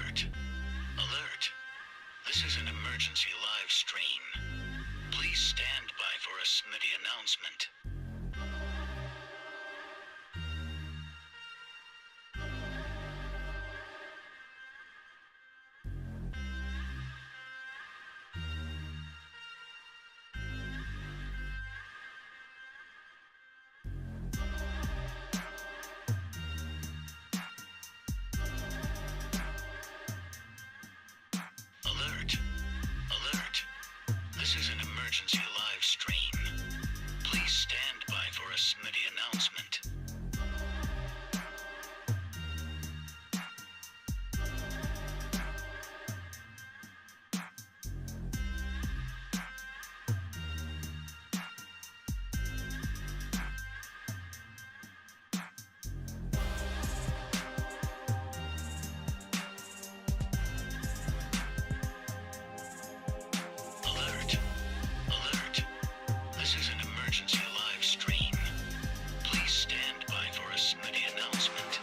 Alert! Alert! This is an emergency live stream. Please stand by for a Smitty announcement. Alert! Alert! This is an emergency live stream. Please stand by for a Smitty announcement. Alert! Alert! This is an emergency live stream. Please stand by for a Smitty announcement.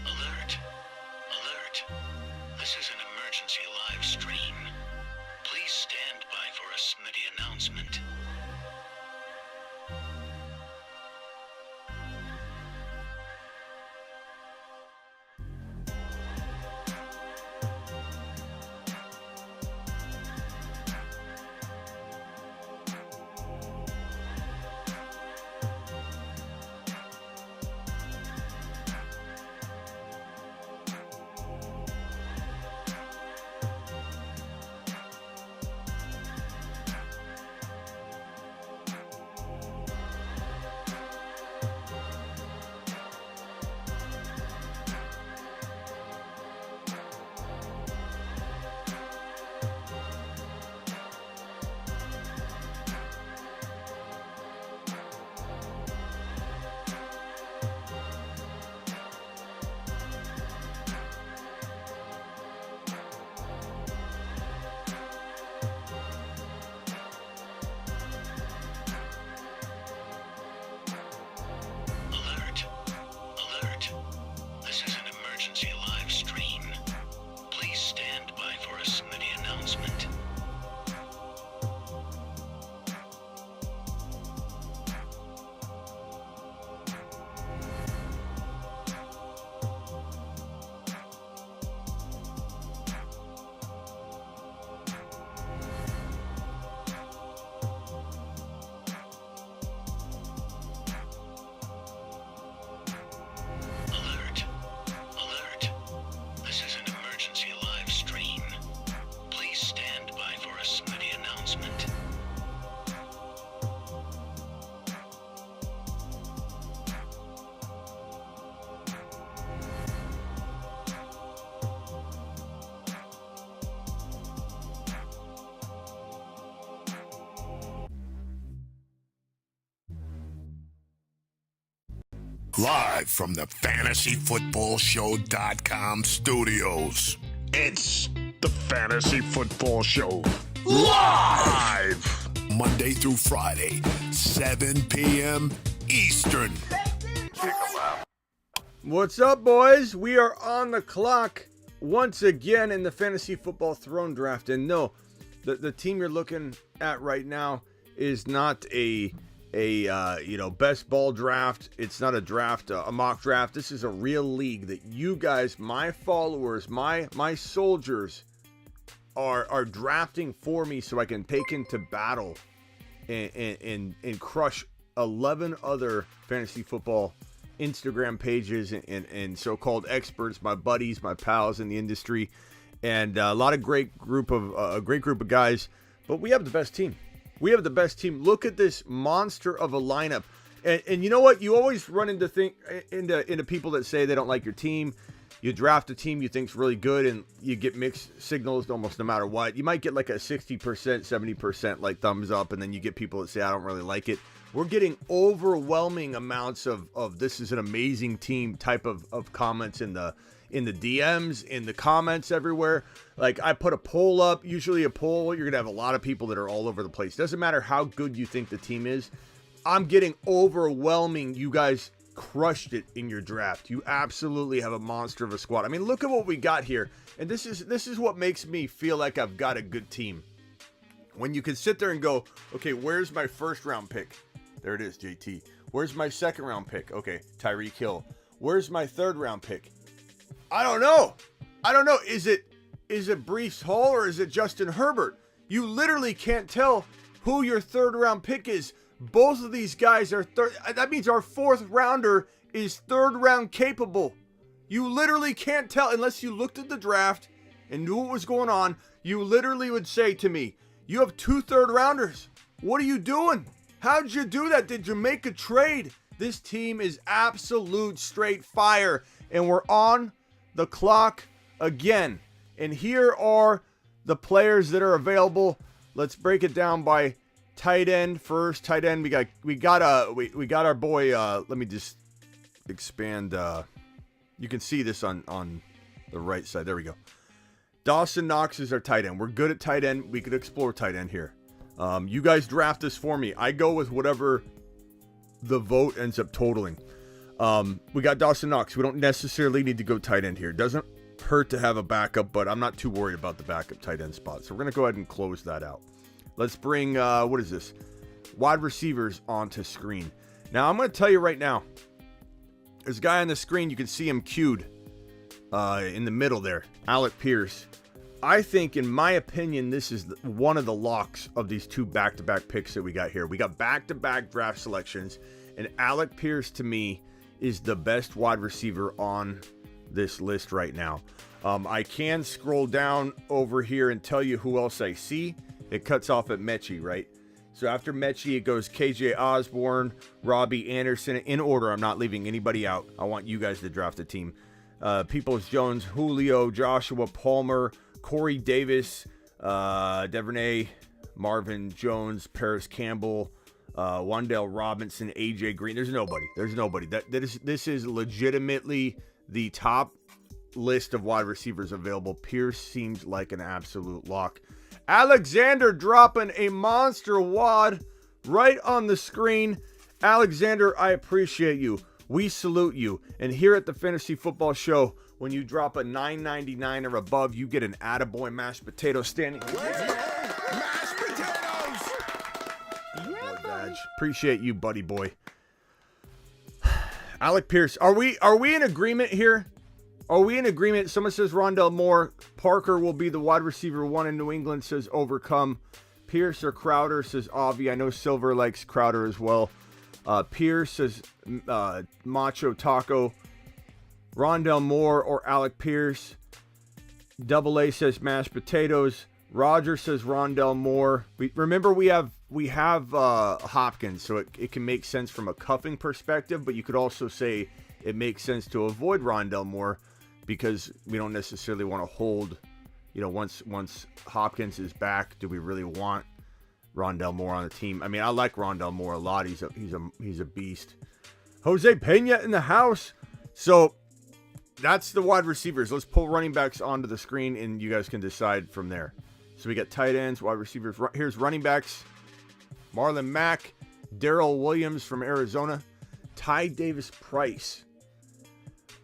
Alert! Alert! This is an emergency live stream. Please stand by for a Smitty announcement. Alert! Alert! This is an emergency live stream. Please stand by for a Smitty announcement. Alert! Alert! This is an emergency live stream. Please stand by for a Smitty announcement. Live from the FantasyFootballShow.com studios. It's the Fantasy Football Show. Live! Monday through Friday, 7 p.m. Eastern. What's up, boys? We are on the clock once again in the Fantasy Football Throne Draft. And no, the team you're looking at right now is not a best ball draft. It's not a draft, a mock draft. This is a real league that you guys, my followers, my soldiers, are drafting for me so I can take into battle and crush 11 other fantasy football Instagram pages and so-called experts, my buddies, my pals in the industry, and a great group of guys. But we have the best team. We have the best team. Look at this monster of a lineup. And you know what? You always run into people that say they don't like your team. You draft a team you think's really good, and you get mixed signals almost no matter what. You might get like a 60%, 70% like thumbs up, and then you get people that say, I don't really like it. We're getting overwhelming amounts of this is an amazing team type of comments in the DMs, in the comments everywhere. Like, I put a poll up, usually a poll, you're going to have a lot of people that are all over the place. Doesn't matter how good you think the team is. I'm getting overwhelming. You guys crushed it in your draft. You absolutely have a monster of a squad. I mean, look at what we got here. And this is what makes me feel like I've got a good team. When you can sit there and go, okay, where's my first round pick? There it is, JT. Where's my second round pick? Okay, Tyreek Hill. Where's my third round pick? I don't know. Is it Breece Hall or is it Justin Herbert? You literally can't tell who your third round pick is. Both of these guys are third. That means our fourth rounder is third round capable. You literally can't tell unless you looked at the draft and knew what was going on. You literally would say to me, you have 2 third rounders. What are you doing? How'd you do that? Did you make a trade? This team is absolute straight fire. And we're on the clock again. And here are the players that are available. Let's break it down by tight end first. Tight end, we got our boy. Let me just expand. You can see this on the right side. There we go. Dawson Knox is our tight end. We're good at tight end. We could explore tight end here. You guys draft this for me. I go with whatever the vote ends up totaling. We got Dawson Knox. We don't necessarily need to go tight end here. It doesn't hurt to have a backup, but I'm not too worried about the backup tight end spot. So we're going to go ahead and close that out. Let's bring, what is this? Wide receivers onto screen. Now, I'm going to tell you right now, there's a guy on the screen. You can see him cued in the middle there. Alec Pierce. I think, in my opinion, this is one of the locks of these 2 back-to-back picks that we got here. We got back-to-back draft selections, and Alec Pierce, to me, is the best wide receiver on this list right now. I can scroll down over here and tell you who else I see. It cuts off at Mechie, right? So after Mechie, it goes KJ Osborne, Robbie Anderson. In order, I'm not leaving anybody out. I want you guys to draft a team. Peoples-Jones, Julio, Joshua Palmer, Corey Davis, Devernay, Marvin Jones, Paris Campbell, Wan'Dale Robinson, AJ Green. There's nobody. This is legitimately the top list of wide receivers available. Pierce seems like an absolute lock. Alexander dropping a monster wad right on the screen. Alexander, I appreciate you. We salute you. And here at the Fantasy Football Show, when you drop a $9.99 or above, you get an attaboy mashed potato standing. Mashed potatoes! Yeah, badge. Appreciate you, buddy boy. Alec Pierce, are we in agreement here? Are we in agreement? Someone says Rondell Moore. Parker will be the wide receiver 1 in New England, says Overcome. Pierce or Crowder, says Avi. I know Silver likes Crowder as well. Pierce says Macho Taco. Rondell Moore or Alec Pierce. Double A says mashed potatoes. Roger says Rondell Moore. Remember we have Hopkins, so it can make sense from a cuffing perspective, but you could also say it makes sense to avoid Rondell Moore because we don't necessarily want to hold, once Hopkins is back, do we really want Rondell Moore on the team? I mean, I like Rondell Moore a lot. He's a beast. Jose Pena in the house. So that's the wide receivers. Let's pull running backs onto the screen, and you guys can decide from there. So we got tight ends, wide receivers. Here's running backs. Marlon Mack, Darrell Williams from Arizona, Ty Davis Price.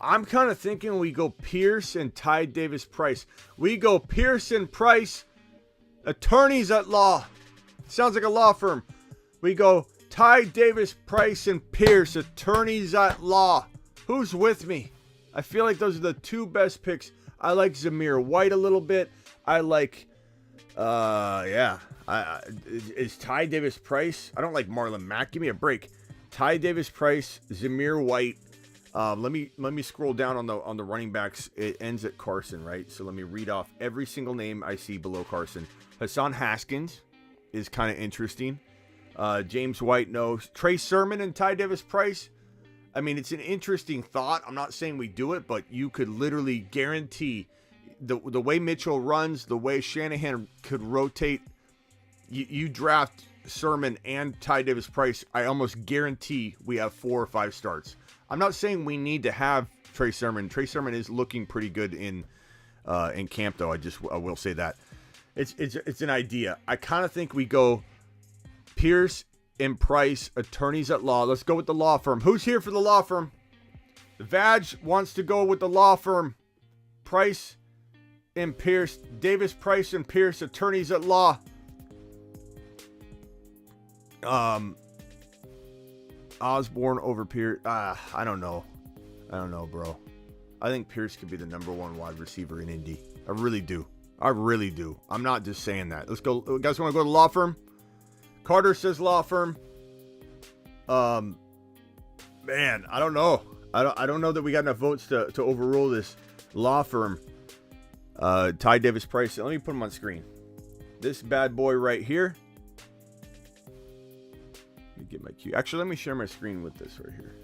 I'm kind of thinking we go Pierce and Ty Davis Price. We go Pierce and Price, attorneys at law. Sounds like a law firm. We go Ty Davis Price and Pierce, attorneys at law. Who's with me? I feel like those are the 2 best picks. I like Zamir White a little bit. I like, is Ty Davis Price? I don't like Marlon Mack. Give me a break. Ty Davis Price, Zamir White. Let me scroll down on the running backs. It ends at Carson, right? So let me read off every single name I see below Carson. Hassan Haskins is kind of interesting. James White, no. Trey Sermon and Ty Davis Price. I mean, it's an interesting thought. I'm not saying we do it, but you could literally guarantee the way Mitchell runs, the way Shanahan could rotate. You draft Sermon and Ty Davis Price, I almost guarantee we have 4 or 5 starts. I'm not saying we need to have Trey Sermon. Trey Sermon is looking pretty good in camp, though. I will say that. It's an idea. I kind of think we go Pierce and Price, attorneys at law. Let's go with the law firm. Who's here for the law firm? The Vag wants to go with the law firm. Price and Pierce. Davis, Price, and Pierce, attorneys at law. Osborne over Pierce. I don't know, bro. I think Pierce could be the number 1 wide receiver in Indy. I really do. I'm not just saying that. Let's go. You guys want to go to the law firm? Carter says law firm. Man, I don't know. I don't know that we got enough votes to overrule this law firm. Ty Davis Price. Let me put him on screen. This bad boy right here. Let me get my cue. Actually, let me share my screen with this right here.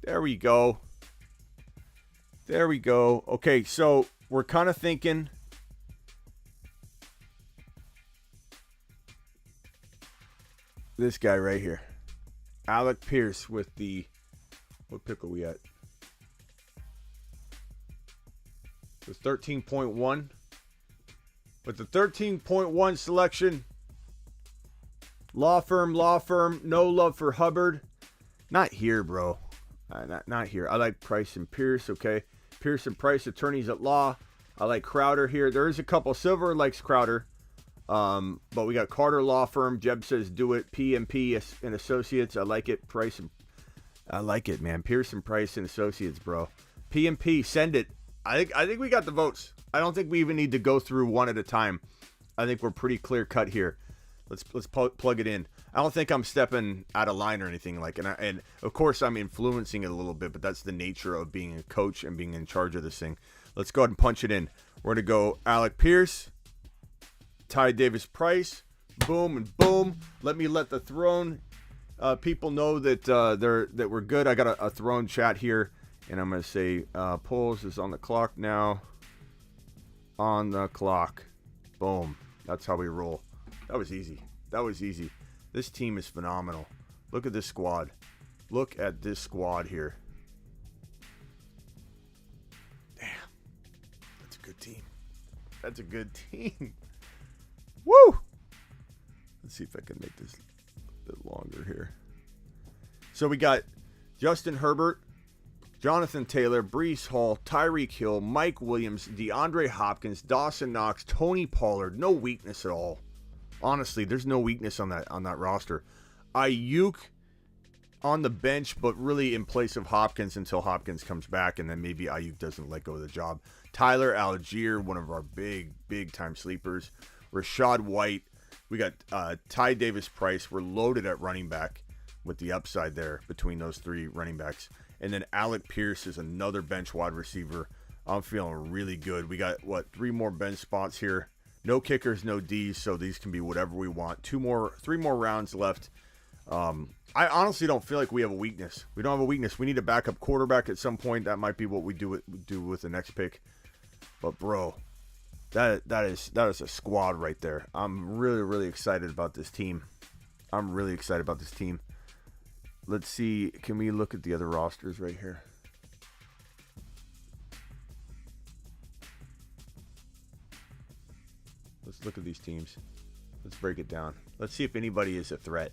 There we go. Okay, so we're kind of thinking this guy right here. Alec Pierce with the, what pick are we at? With 13.1. With the 13.1 selection. Law firm. No love for Hubbard. Not here, bro. Not here. I like Price and Pierce, okay? Pierce and Price, attorneys at law. I like Crowder here. There is a couple. Silver likes Crowder. But we got Carter Law Firm. Jeb says do it. PMP and Associates. I like it. Price and I like it, man. Pierce and Price and Associates, bro. PMP, send it. I think we got the votes. I don't think we even need to go through one at a time. I think we're pretty clear cut here. Let's plug it in. I don't think I'm stepping out of line or anything like. And of course I'm influencing it a little bit, but that's the nature of being a coach and being in charge of this thing. Let's go ahead and punch it in. We're gonna go Alec Pierce, Ty Davis Price, boom and boom. Let the Throne people know that we're good. I got a Throne chat here, and I'm gonna say polls is on the clock now. On the clock, boom. That's how we roll. That was easy. This team is phenomenal. Look at this squad. Look at this squad here. Damn. That's a good team. Woo! Let's see if I can make this a bit longer here. So we got Justin Herbert, Jonathan Taylor, Breece Hall, Tyreek Hill, Mike Williams, DeAndre Hopkins, Dawson Knox, Tony Pollard. No weakness at all. Honestly, there's no weakness on that roster. Ayuk on the bench, but really in place of Hopkins until Hopkins comes back, and then maybe Ayuk doesn't let go of the job. Tyler Algier, one of our big time sleepers. Rashad White. We got Ty Davis Price. We're loaded at running back with the upside there between those 3 running backs. And then Alec Pierce is another bench wide receiver. I'm feeling really good. We got, 3 more bench spots here. No kickers, no Ds, so these can be whatever we want. 3 more rounds left. I honestly don't feel like we have a weakness. We don't have a weakness. We need a backup quarterback at some point. That might be what we do with the next pick. But bro, that is a squad right there. I'm really excited about this team. Let's see. Can we look at the other rosters right here? Let's look at these teams. Let's break it down. Let's see if anybody is a threat.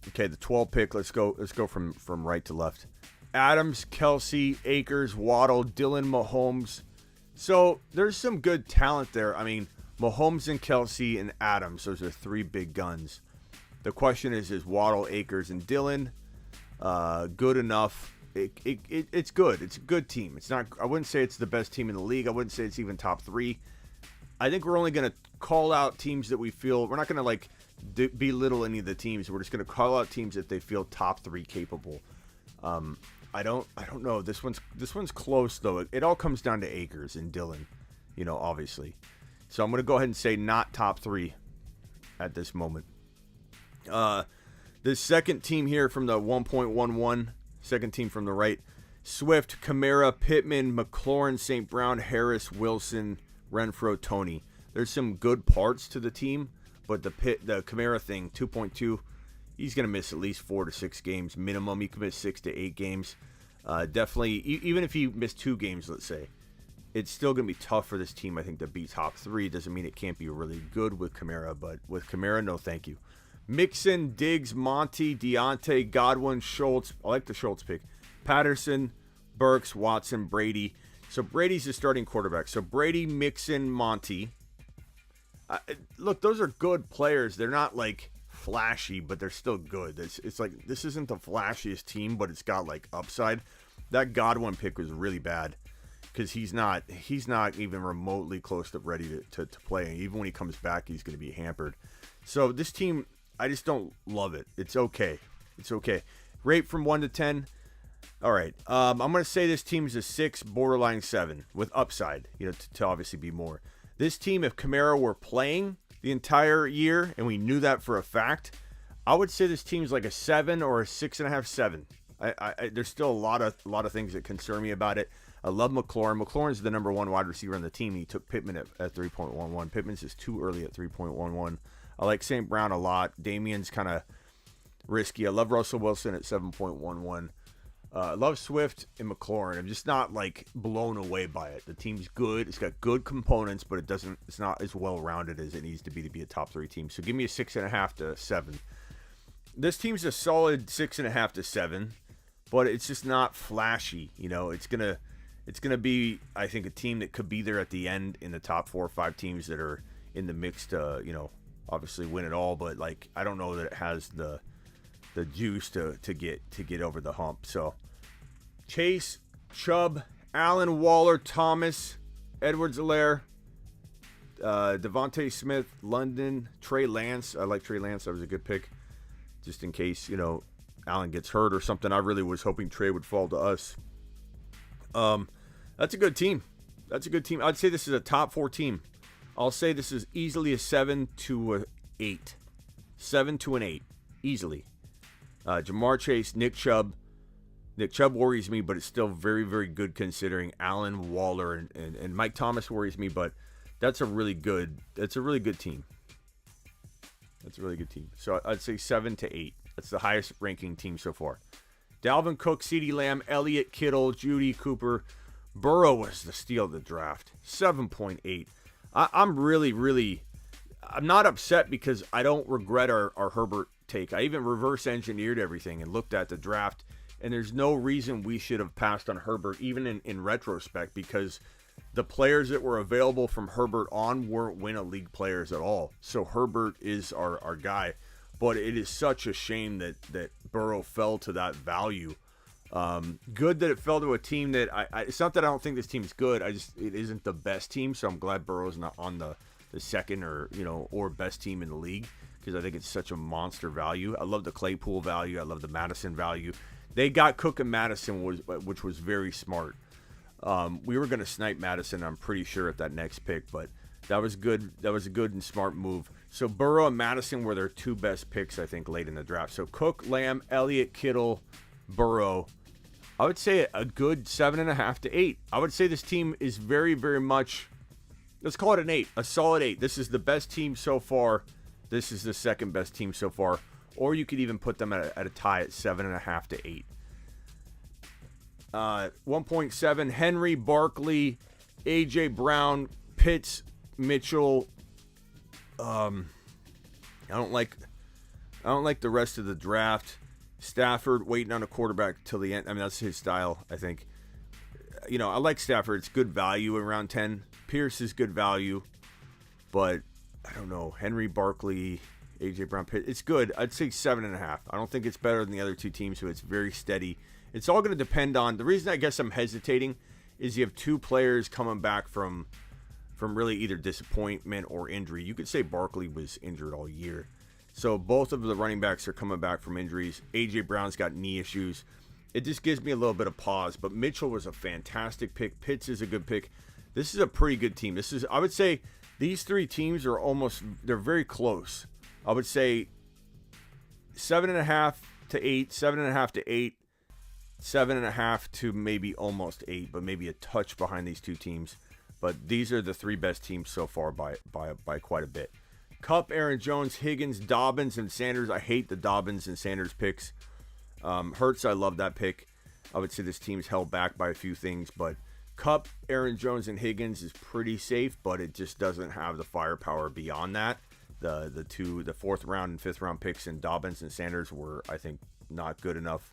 Okay, the 12 pick. Let's go from right to left. Adams, Kelsey, Akers, Waddle, Dylan, Mahomes. So there's some good talent there. I mean, Mahomes and Kelsey and Adams. Those are 3 big guns. The question is Waddle, Akers, and Dylan good enough? It's good. It's a good team. It's not. I wouldn't say it's the best team in the league. I wouldn't say it's even top 3. I think we're only going to call out teams that we feel. We're not going to belittle any of the teams. We're just going to call out teams if they feel top 3 capable. I don't know. This one's close though. It all comes down to Akers and Dylan, obviously. So I'm going to go ahead and say not top 3 at this moment. The second team here from the 1.11. Second team from the right, Swift, Kamara, Pittman, McLaurin, St. Brown, Harris, Wilson, Renfro, Tony. There's some good parts to the team, but the Kamara thing, 2.2, he's going to miss at least 4 to 6 games minimum. He could miss 6 to 8 games. Definitely, even if he missed 2 games, let's say, it's still going to be tough for this team, I think, to be top 3. Doesn't mean it can't be really good with Kamara, but with Kamara, no thank you. Mixon, Diggs, Monty, Deontay, Godwin, Schultz. I like the Schultz pick. Patterson, Burks, Watson, Brady. So Brady's the starting quarterback. So Brady, Mixon, Monty. Look, those are good players. They're not like flashy, but they're still good. It's like, this isn't the flashiest team, but it's got like upside. That Godwin pick was really bad because he's not even remotely close to ready to play. And even when he comes back, he's going to be hampered. So this team, I just don't love it. It's okay. It's okay. Rate from 1 to 10. All right. I'm going to say this team is a 6, borderline 7 with upside, to obviously be more. This team, if Kamara were playing the entire year, and we knew that for a fact, I would say this team's like a 7 or a 6.5, 7. There's still a lot of things that concern me about it. I love McLaurin. McLaurin's the number 1 wide receiver on the team. He took Pittman at 3.11. Pittman's just too early at 3.11. I like St. Brown a lot. Damien's kind of risky. I love Russell Wilson at 7.11. I love Swift and McLaurin. I'm just not like blown away by it. The team's good. It's got good components, but it's not as well rounded as it needs to be a top 3 team. So give me a 6.5 to 7. This team's a solid 6.5 to 7, but it's just not flashy. It's gonna be, I think, a team that could be there at the end in the top 4 or 5 teams that are in the mix to, obviously win it all. But like, I don't know that it has the juice to get over the hump. So Chase, Chubb, Allen, Waller, Thomas, Edwards-Helaire, Devontae Smith, London, Trey Lance. I like Trey Lance. That was a good pick. Just in case, Allen gets hurt or something. I really was hoping Trey would fall to us. That's a good team. I'd say this is a top 4 team. I'll say this is easily a 7 to an 8. 7 to an 8. Easily. Jamar Chase, Nick Chubb. Nick Chubb worries me, but it's still very, very good considering Allen, Waller, and Mike Thomas worries me, but that's a really good team. That's a really good team. So I'd say 7 to 8. That's the highest ranking team so far. Dalvin Cook, CeeDee Lamb, Elliott, Kittle, Judy, Cooper. Burrow was the steal of the draft. 7.8. I'm not upset because I don't regret our Herbert take. I even reverse engineered everything and looked at the draft, and there's no reason we should have passed on Herbert, even in retrospect, because the players that were available from Herbert on weren't win-a-league players at all. So Herbert is our guy. But it is such a shame that Burrow fell to that value. Good that it fell to a team that it's not that I don't think this team's good. It isn't the best team, so I'm glad Burrow's not on the second or best team in the league, because I think it's such a monster value. I love the Claypool value. I love the Madison value. They got Cook and Madison, which was very smart. We were going to snipe Madison, I'm pretty sure, at that next pick, but that was good. That was a good and smart move. So Burrow and Madison were their 2 best picks, I think, late in the draft. So Cook, Lamb, Elliott, Kittle, Burrow. I would say a good 7.5 to 8. I would say this team is very, very much, let's call it an 8, a solid 8. This is the best team so far. This is the second best team so far. Or you could even put them at a tie at 7.5 to 8. 1.7, Henry, Barkley, A.J. Brown, Pitts, Mitchell. I don't like the rest of the draft. Stafford waiting on a quarterback till the end. I mean, that's his style, I think. I like Stafford. It's good value around 10. Pierce is good value, but I don't know. Henry, Barkley, A.J. Brown, Pitt. It's good. I'd say 7.5. I don't think it's better than the other 2 teams, so it's very steady. It's all going to depend on, the reason I guess I'm hesitating is you have 2 players coming back from really either disappointment or injury. You could say Barkley was injured all year. So both of the running backs are coming back from injuries. A.J. Brown's got knee issues. It just gives me a little bit of pause. But Mitchell was a fantastic pick. Pitts is a good pick. This is a pretty good team. I would say these 3 teams are they're very close. I would say 7.5 to 8, 7.5 to 8. 7.5 to maybe almost 8, but maybe a touch behind these two teams. But these are the 3 best teams so far by quite a bit. Kupp, Aaron Jones, Higgins, Dobbins, and Sanders. I hate the Dobbins and Sanders picks. Hurts, I love that pick. I would say this team's held back by a few things, but Kupp, Aaron Jones, and Higgins is pretty safe, but it just doesn't have the firepower beyond that. The 4th round and 5th round picks in Dobbins and Sanders were, I think, not good enough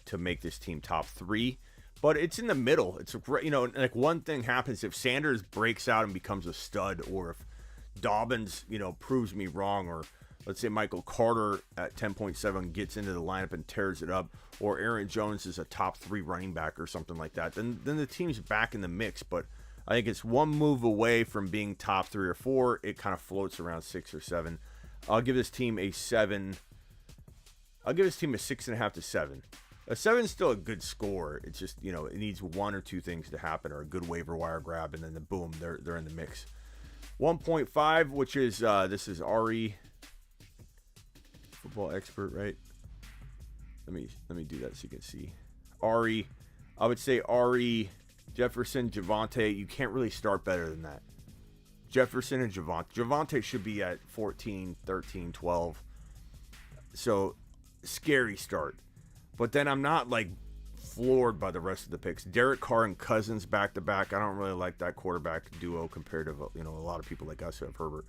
to make this team top 3. But it's in the middle. It's like one thing happens if Sanders breaks out and becomes a stud, or if Dobbins, proves me wrong, or let's say Michael Carter at 10.7 gets into the lineup and tears it up, or Aaron Jones is a top 3 running back or something like that, then the team's back in the mix. But I think it's one move away from being top 3 or 4. It kind of floats around 6 or 7. I'll give this team a 7. I'll give this team a 6.5 to 7. A 7 is still a good score. It's just, it needs 1 or 2 things to happen, or a good waiver wire grab, and then boom, they're in the mix. 1.5, which is this is Ari, football expert, right? Let me do that so you can see. Ari, I would say Ari, Jefferson, Javonte. You can't really start better than that. Jefferson and Javonte. Javonte should be at 14, 13, 12. So scary start. But then I'm not like floored by the rest of the picks. Derek Carr and Cousins back to back. I don't really like that quarterback duo compared to a lot of people like us who have Herbert.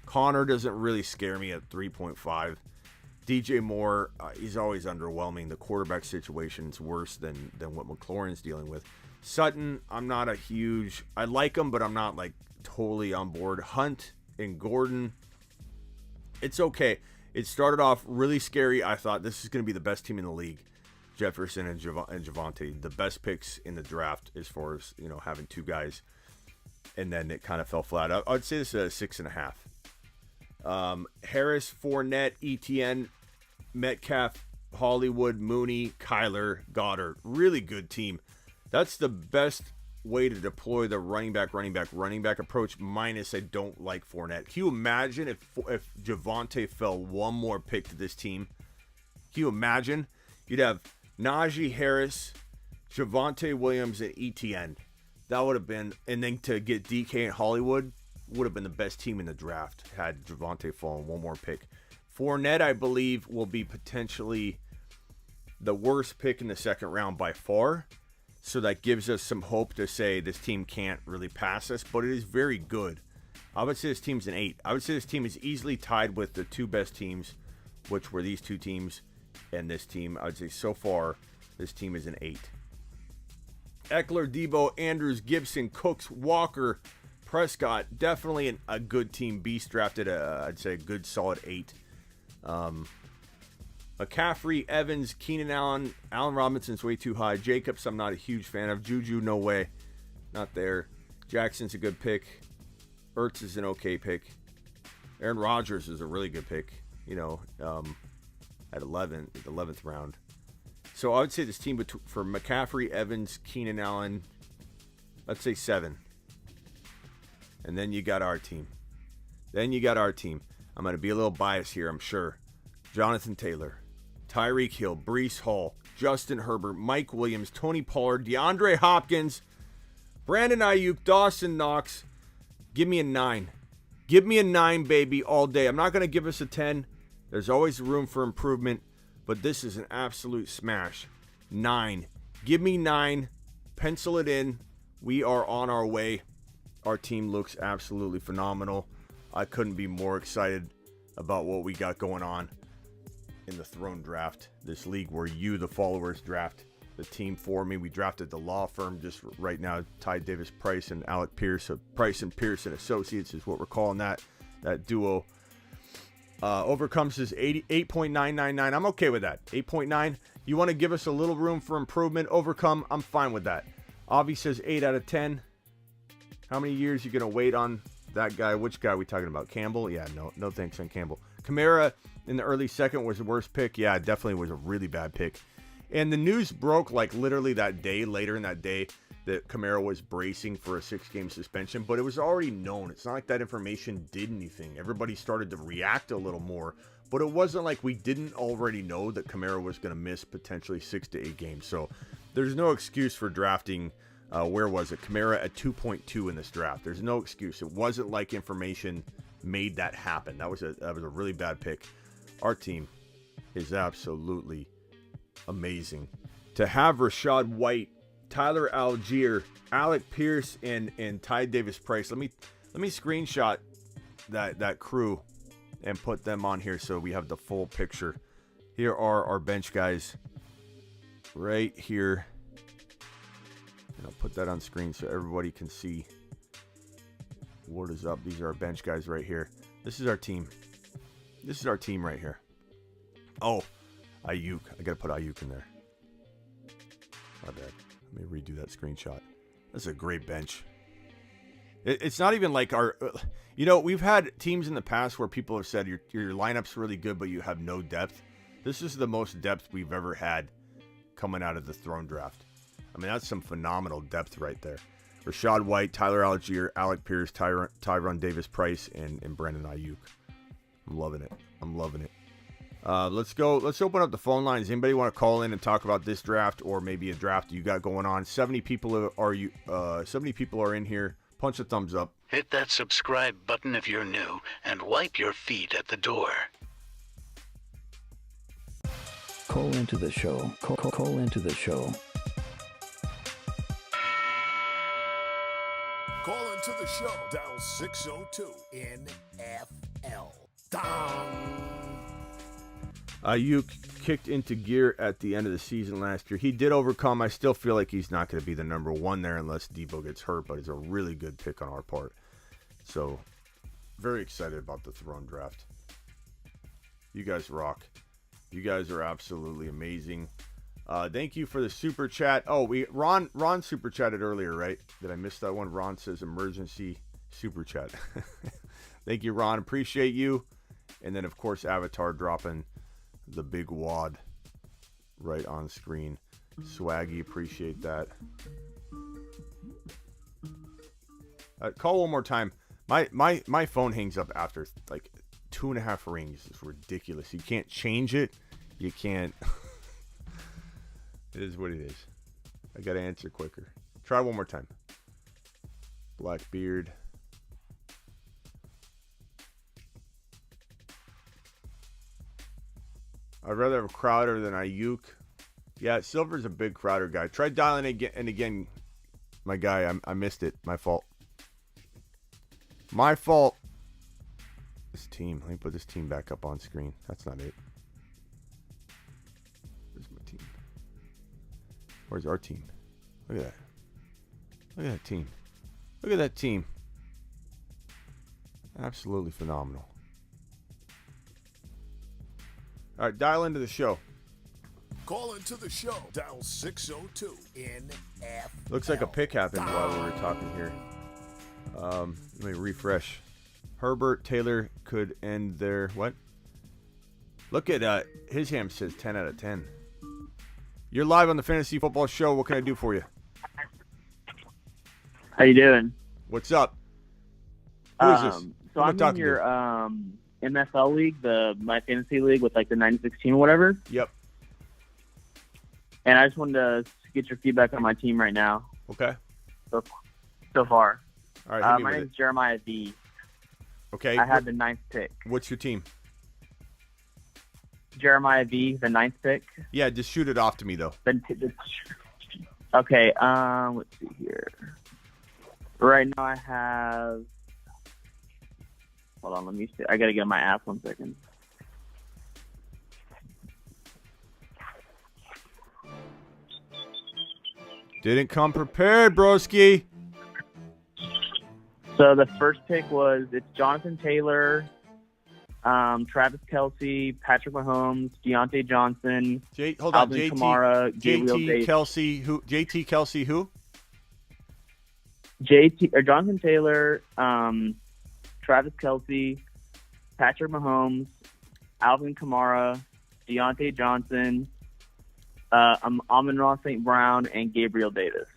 Connor doesn't really scare me at 3.5. DJ Moore, he's always underwhelming. The quarterback situation's worse than what McLaurin's dealing with. Sutton, I'm not a huge. I like him, but I'm not like totally on board. Hunt and Gordon, it's okay. It started off really scary. I thought this is going to be the best team in the league. Jefferson and Javonte, the best picks in the draft as far as, having 2 guys. And then it kind of fell flat. I'd say this is a 6.5. Harris, Fournette, Etienne, Metcalf, Hollywood, Mooney, Kyler, Goddard. Really good team. That's the best way to deploy the running back approach, minus I don't like Fournette. Can you imagine if Javonte fell one more pick to this team? Can you imagine? You'd have Najee Harris, Javonte Williams, and Etienne. That would have been, and then to get DK and Hollywood would have been the best team in the draft had Javonte fallen one more pick. Fournette, I believe, will be potentially the worst pick in the 2nd round by far. So that gives us some hope to say this team can't really pass us, but it is very good. I would say this team's an 8. I would say this team is easily tied with the 2 best teams, which were these 2 teams and this team. I would say so far, this team is an 8. Eckler, Debo, Andrews, Gibson, Cooks, Walker, Prescott, definitely a good team. Beast drafted, I'd say, a good solid 8. McCaffrey, Evans, Keenan Allen. Allen Robinson's way too high. Jacobs, I'm not a huge fan of. Juju, no way. Not there. Jackson's a good pick. Ertz is an okay pick. Aaron Rodgers is a really good pick, at 11, the 11th round. So I would say this team for McCaffrey, Evans, Keenan Allen, let's say 7. And then you got our team. I'm going to be a little biased here, I'm sure. Jonathan Taylor, Tyreek Hill, Breece Hall, Justin Herbert, Mike Williams, Tony Pollard, DeAndre Hopkins, Brandon Ayuk, Dawson Knox. Give me a 9. Give me a 9, baby, all day. I'm not going to give us a 10. There's always room for improvement, but this is an absolute smash. 9. Give me 9. Pencil it in. We are on our way. Our team looks absolutely phenomenal. I couldn't be more excited about what we got going on in the Throne Draft, this league where you, the followers, draft the team for me. We drafted the law firm just right now, Ty Davis Price and Alec Pierce. So Price and Pierce and Associates is what we're calling that duo. Overcomes is 8.999. I'm okay with that. 8.9. You want to give us a little room for improvement? Overcome, I'm fine with that. Avi says 8 out of 10. How many years you gonna wait on that guy? Which guy are we talking about? Campbell? Yeah, no thanks on Campbell. Kamara in the early 2nd was the worst pick. Yeah, it definitely was a really bad pick. And the news broke like literally that day, later in that day, that Kamara was bracing for a 6-game suspension, but it was already known. It's not like that information did anything. Everybody started to react a little more, but it wasn't like we didn't already know that Kamara was going to miss potentially 6 to 8 games. So there's no excuse for drafting. Where was it? Kamara at 2.2 in this draft. There's no excuse. It wasn't like information made that happen. That was a really bad pick. Our team is absolutely amazing. To have Rachaad White, Tyler Algier, Alec Pierce, and Ty Davis Price. Let me screenshot that crew and put them on here so we have the full picture. Here are our bench guys right here. And I'll put that on screen so everybody can see what is up. These are our bench guys right here. This is our team. This is our team right here. Oh, Ayuk. I got to put Ayuk in there. My bad. Let me redo that screenshot. That's a great bench. It's not even like our... we've had teams in the past where people have said your lineup's really good, but you have no depth. This is the most depth we've ever had coming out of the Throne Draft. I mean, that's some phenomenal depth right there. Rachaad White, Tyler Algier, Alec Pierce, Tyron Davis Price, and Brandon Ayuk. I'm loving it. I'm loving it. Let's go. Let's open up the phone lines. Anybody want to call in and talk about this draft or maybe a draft you got going on? 70 people are in here. Punch a thumbs up. Hit that subscribe button if you're new, and wipe your feet at the door. Call into the show. Call into the show. Call into the show. Dial 602 NFL. Dong. Ayuk kicked into gear at the end of the season last year. He did overcome. I still feel like he's not going to be the number one there unless Debo gets hurt, but it's a really good pick on our part. So, very excited about the Throne Draft. You guys rock. You guys are absolutely amazing. Thank you for the super chat. Oh, Ron super chatted earlier, right? Did I miss that one? Ron says emergency super chat. Thank you, Ron. Appreciate you. And then, of course, Avatar dropping the big wad right on screen. Swaggy, appreciate that. Call one more time. My phone hangs up after like 2.5 rings. It's ridiculous. You can't change it. You can't. It is what it is. I gotta answer quicker. Try one more time. Blackbeard. I'd rather have Crowder than Ayuk. Yeah, Silver's a big Crowder guy. Try dialing again and again, my guy. I missed it. My fault. My fault. This team. Let me put this team back up on screen. That's not it. Where's my team? Where's our team? Look at that. Look at that team. Look at that team. Absolutely phenomenal. All right, dial into the show. Call into the show. Dial 602 NFL. Looks like a pick happened while we were talking here. Let me refresh. Herbert, Taylor could end their what? Look at his ham says 10 out of 10. You're live on the Fantasy Football Show. What can I do for you? How you doing? What's up? Who is this? So I'm in your MFL league, my fantasy league with like the 96 team or whatever. Yep. And I just wanted to get your feedback on my team right now. Okay. So far. All right. My name is Jeremiah V. Okay. I had the 9th pick. What's your team? Jeremiah V, the 9th pick. Yeah, just shoot it off to me though. Okay. Let's see here. Right now I have. Hold on, let me see. I gotta get on my app 1 second. Didn't come prepared, broski. So the first pick it's Jonathan Taylor, Travis Kelce, Patrick Mahomes, Deontay Johnson, Alvin Kamara, Gabriel Davis. JT Kelce who? Jonathan Taylor, Travis Kelce, Patrick Mahomes, Alvin Kamara, Deontay Johnson, Amon-Ra St. Brown, and Gabriel Davis.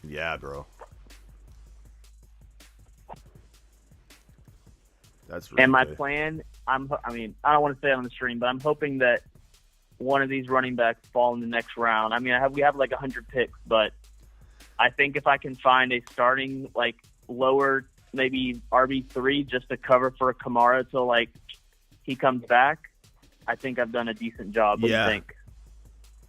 Yeah, bro. That's really and my good. plan I mean, I don't want to say it on the stream, but I'm hoping that one of these running backs fall in the next round. I mean, we have like 100 picks, but I think if I can find a starting like lower, maybe RB3 just to cover for Kamara till like he comes back, I think I've done a decent job. What do you think?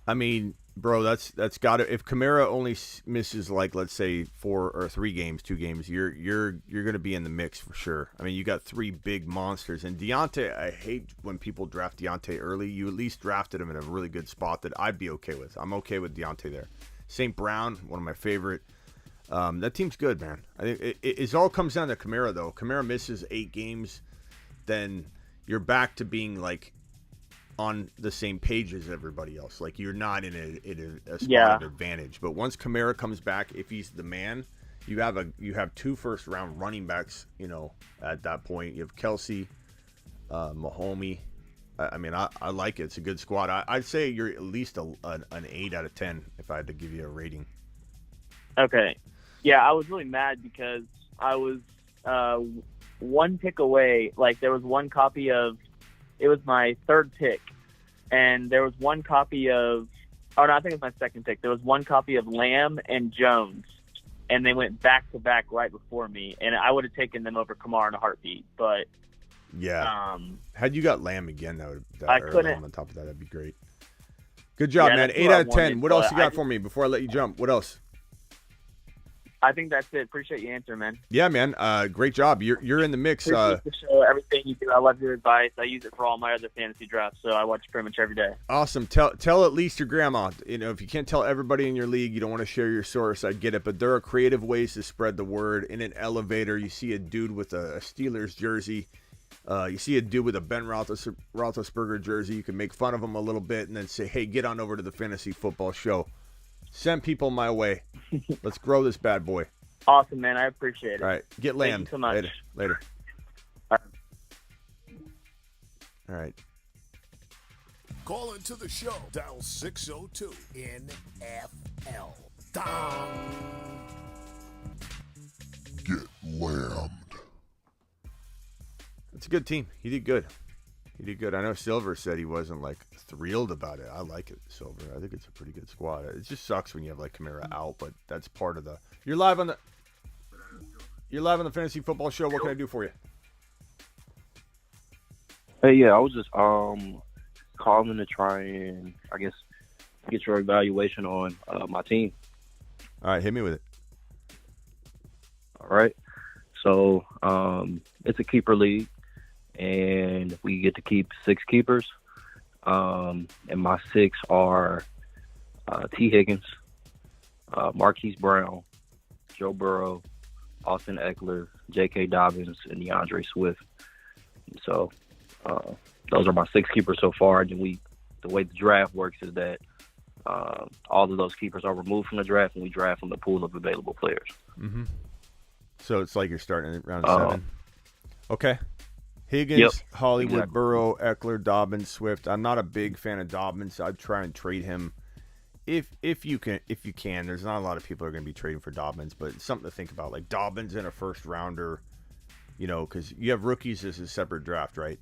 I mean, bro, that's got to. If Kamara only misses like, let's say 4 or 3 games, 2 games, you're gonna be in the mix for sure. I mean, you got 3 big monsters, and Deontay. I hate when people draft Deontay early. You at least drafted him in a really good spot that I'd be okay with. I'm okay with Deontay there. St. Brown, one of my favorite. That team's good, man. I think it all comes down to Kamara though. Kamara misses 8 games, then you're back to being like on the same page as everybody else. Like you're not in a spot of advantage. But once Kamara comes back, if he's the man, you have 2 first-round running backs. You know, at that point, you have Kelsey, Mahomey. I mean, I like it. It's a good squad. I'd say you're at least an 8 out of 10 if I had to give you a rating. Okay. Yeah, I was really mad because I was 1 pick away. Like, there was 1 copy of – it was my 3rd pick. And there was 1 copy of – oh, no, I think it was my 2nd pick. There was 1 copy of Lamb and Jones. And they went back-to-back right before me. And I would have taken them over Kamara in a heartbeat. But – yeah. Had you got Lamb again, I couldn't. On top of that, that'd be great. Good job, man. 8 out of 10. What else you got for me before I let you jump? What else? I think that's it. Appreciate your answer, man. Yeah, man. Great job. You're in the mix. Appreciate the show, everything you do. I love your advice. I use it for all my other fantasy drafts, so I watch pretty much every day. Awesome. Tell at least your grandma. You know, if you can't tell everybody in your league, you don't want to share your source. I get it, but there are creative ways to spread the word. In an elevator, you see a dude with a Steelers jersey. You see a dude with a Ben Roethlisberger jersey. You can make fun of him a little bit and then say, hey, get on over to the Fantasy Football Show. Send people my way. Let's grow this bad boy. Awesome, man. I appreciate it. All right. Get Lamb. Thank you so much. Later. All right. Call into the show. Dial 602 NFL. Down. Get lambed. It's a good team. He did good. I know Silver said he wasn't like thrilled about it. I like it, Silver. I think it's a pretty good squad. It just sucks when you have like Kamara out, but that's part of the. You're live on the Fantasy Football Show. What can I do for you? Hey, yeah, I was just calling to try and I guess get your evaluation on my team. All right, hit me with it. All right, so it's a keeper league. And we get to keep 6 keepers. And my 6 are T. Higgins, Marquise Brown, Joe Burrow, Austin Eckler, J.K. Dobbins, and DeAndre Swift. So those are my 6 keepers so far. And then the way the draft works is that all of those keepers are removed from the draft, and we draft from the pool of available players. Mm-hmm. So it's like you're starting at round 7. Okay. Higgins, yep, Hollywood, exactly. Burrow, Eckler, Dobbins, Swift. I'm not a big fan of Dobbins. I'd try and trade him if you can. There's not a lot of people who are going to be trading for Dobbins, but it's something to think about. Like Dobbins in a first rounder, you know, because you have rookies as a separate draft, right?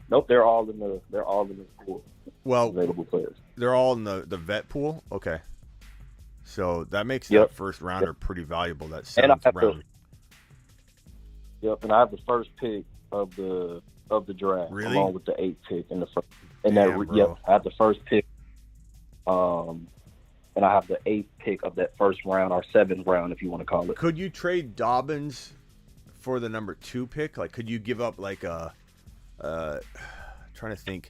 Nope, they're all in the pool. Well, available players. They're all in the vet pool. Okay, so that makes that first rounder pretty valuable. That 7th round. Yep, and I have the first pick of the draft, really? Along with the 8th pick in the first. And Damn, I have the first pick, and I have the 8th pick of that first round, or 7th round, if you want to call it. Could you trade Dobbins for the number 2 pick? Like, could you give up like a? Trying to think.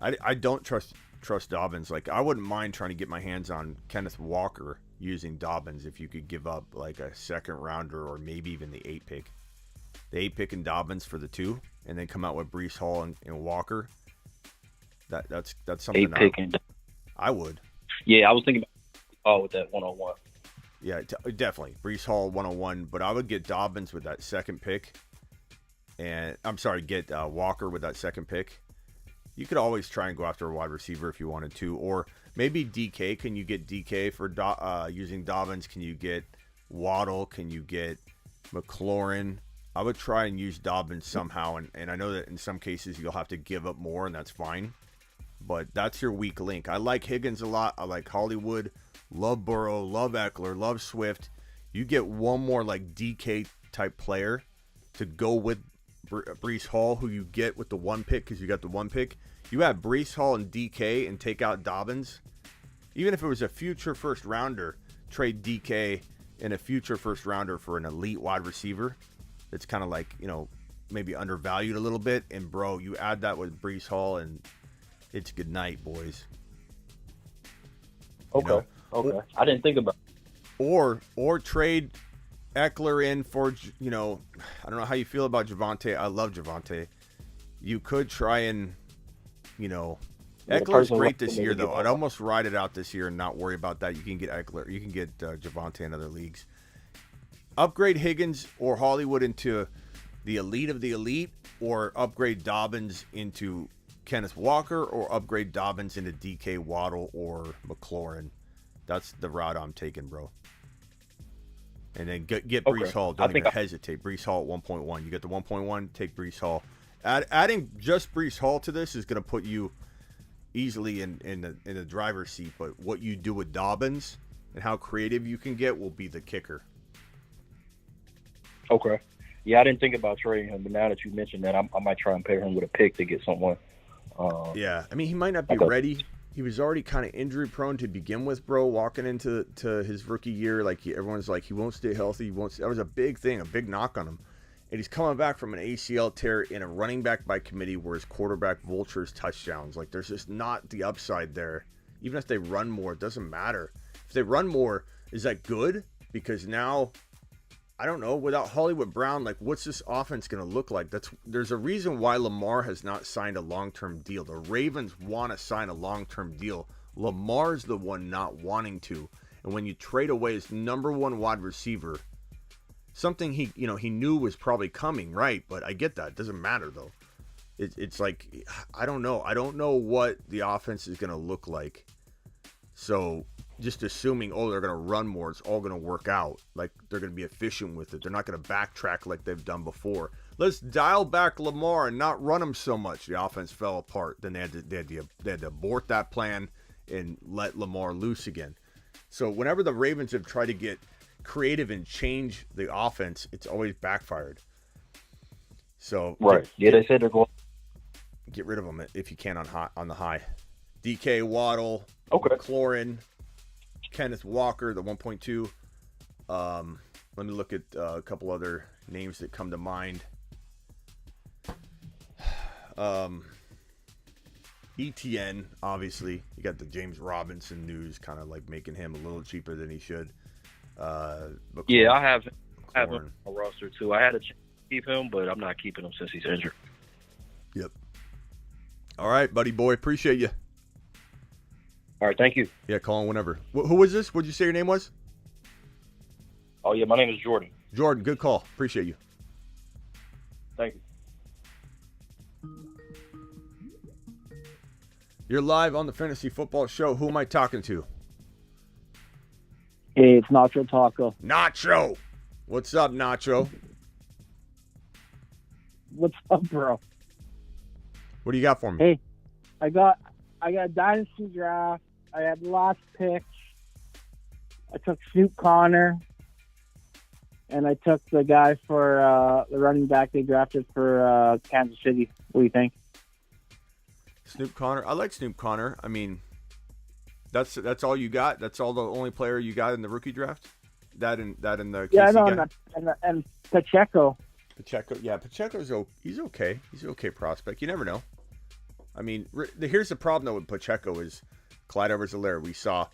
I don't trust Dobbins. Like, I wouldn't mind trying to get my hands on Kenneth Walker using Dobbins if you could give up like a 2nd rounder or maybe even the 8th pick. The 8th pick and Dobbins for the 2, and then come out with Breece Hall and Walker. That's something I would. Yeah, I was thinking about with that 101. Yeah, definitely Breece Hall 101, but I would get Dobbins with that 2nd pick, and get Walker with that 2nd pick. You could always try and go after a wide receiver if you wanted to, or maybe DK. Can you get DK for using Dobbins? Can you get Waddle? Can you get McLaurin? I would try and use Dobbins somehow, and I know that in some cases you'll have to give up more, and that's fine. But that's your weak link. I like Higgins a lot. I like Hollywood. Love Burrow. Love Eckler. Love Swift. You get one more like DK type player to go with Breece Hall, who you get with the 1 pick because you got the 1 pick. You have Breece Hall and DK and take out Dobbins. Even if it was a future first rounder, trade DK and a future first rounder for an elite wide receiver. It's kind of like, maybe undervalued a little bit. And, bro, you add that with Breece Hall, and it's good night, boys. Okay. I didn't think about it. Or trade Eckler in for, I don't know how you feel about Javonte. I love Javonte. You could try and, Eckler's great this year, though. I'd almost ride it out this year and not worry about that. You can get Eckler. You can get Javonte in other leagues. Upgrade Higgins or Hollywood into the elite of the elite, or upgrade Dobbins into Kenneth Walker, or upgrade Dobbins into DK Waddle or McLaurin. That's the route I'm taking, bro. And then get Breece Hall. Don't even hesitate. Breece Hall at 1.1. You get the 1.1, take Breece Hall. Adding just Breece Hall to this is going to put you easily in the driver's seat. But what you do with Dobbins and how creative you can get will be the kicker. Okay. Yeah, I didn't think about trading him, but now that you mentioned that, I might try and pair him with a pick to get someone. Yeah, I mean, he might not be ready. He was already kind of injury prone to begin with, bro. Walking into his rookie year, like everyone's like, he won't stay healthy. That was a big thing, a big knock on him. And he's coming back from an ACL tear in a running back by committee where his quarterback vultures touchdowns. Like, there's just not the upside there. Even if they run more, it doesn't matter. If they run more, is that good? Because now, I don't know, without Hollywood Brown, like, what's this offense going to look like? There's a reason why Lamar has not signed a long-term deal. The Ravens want to sign a long-term deal. Lamar's the one not wanting to. And when you trade away his number one wide receiver, something he knew was probably coming, right? But I get that. It doesn't matter, though. It's like, I don't know. I don't know what the offense is going to look like. So just assuming, they're going to run more, it's all going to work out. Like, they're going to be efficient with it. They're not going to backtrack like they've done before. Let's dial back Lamar and not run him so much. The offense fell apart. Then they had to abort that plan and let Lamar loose again. So whenever the Ravens have tried to get creative and change the offense, it's always backfired. So right. They said they're going. Get rid of them if you can on the high. DK Waddle, okay. McLaurin, Kenneth Walker, the 1.2. Let me look at a couple other names that come to mind. ETN, obviously. You got the James Robinson news, kind of like making him a little cheaper than he should. Yeah, I have him on a roster too. I had to keep him, but I'm not keeping him since he's injured. Yep. All right, buddy boy. Appreciate you. All right, thank you. Yeah, call in whenever. Who was this? What did you say your name was? Oh, yeah, my name is Jordan. Jordan, good call. Appreciate you. Thank you. You're live on the Fantasy Football Show. Who am I talking to? Hey, it's Nacho Taco. Nacho! What's up, Nacho? What's up, bro? What do you got for me? Hey, I got a Dynasty draft. I had the last pick. I took Snoop Connor, and I took the guy for the running back they drafted for Kansas City. What do you think? Snoop Connor. I like Snoop Connor. I mean, that's all you got. That's all the only player you got in the rookie draft. That in the KC guy? and Pacheco. Pacheco's he's okay. He's an okay prospect. You never know. I mean, here's the problem though with Pacheco is Clyde Edwards-Helaire. We saw